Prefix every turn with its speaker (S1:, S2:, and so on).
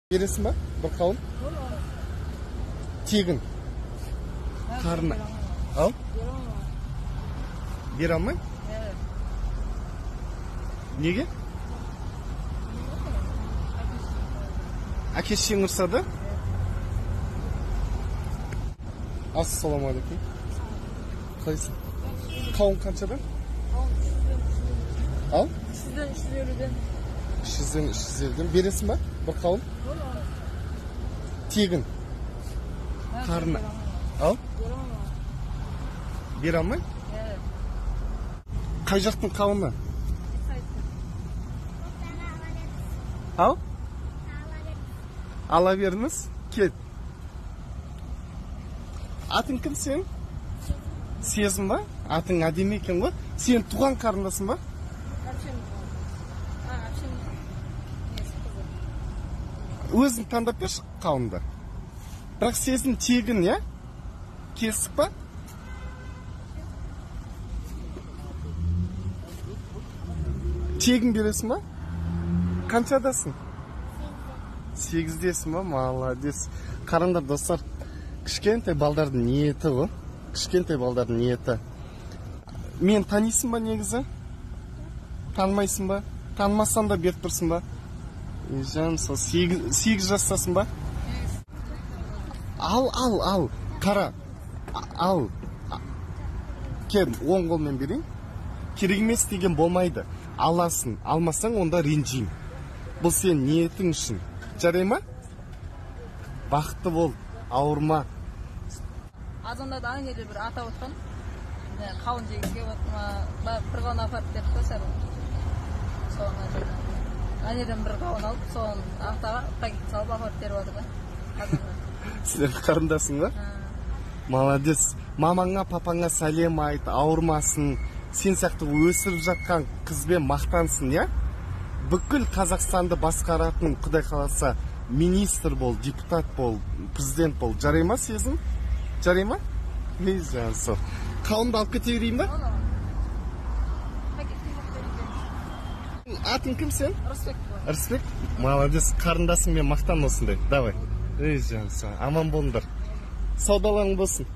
S1: Бересің ба? Бір қауын? Тегін. Қарны. Ал? Бере алмай? Неге? Әкесі сені ұрсады? Ассалаумағалейкум. Қалайсың? Қауын қаншадан? Ал?
S2: 350'den.
S1: 350'den. Бересің ба? Бір қауын? Тегін. Қарны. Ал? Бере алмай? Қай жақтың қауыны? Ал? Ала беріңіз. Кет. Атың кім сен? Сезім ба? Атың әдемі екен ғой? Сен туған қарындасың ба? Өзің таңдап берші қауынды. Бірақ сезім тегін, я? Келсік па? Тегін бересің ба? Қаншадасың? 8-десің ба? Маладес. Қараңдар достар, кішкентай балдардың ниеті ғой. Кішкентай балдардың ниеті. Мен танисың ба негізі? Танымайсың ба? Танымасаң да беріп тұрсың ба? Жан, сол 8 жастасың ба? Ал. Қара. Ал. Кел, оң қолмен берейін. Керек емес деген болмайды. Аласың. Алмасаң, онда ренжейм. Бұл сен ниетің үшін. Жарай ма? Бақытты бол. Ауырма.
S2: Азанда да аңелі бір ата отқан. Қауын жегізге отма. Бір қауын апарып деп қойсар. Соған ажырдан. Әнеден бір қауын алып, соған ақтаға пакет салып апарып беріп отыр да.
S1: Сен қарындасың ба? Маладес. Мамаңа, папаңа сәлем айт, ауырмасын. Сен сияқты өсіріп жатқан қызбен мақтансың, я? Бүкіл Қазақстанды басқаратын, құдай қаласа, министр бол, депутат бол, президент бол. Жарай ма сезім? Жарай ма? Не жансың? Қауынды алып кете берейін ба? Атың кім сен? Рысбек? Маладес, қарындасың мен мақтан осындай. Давай. Ей жансың, аман болыңдар. Саудаларың болсын.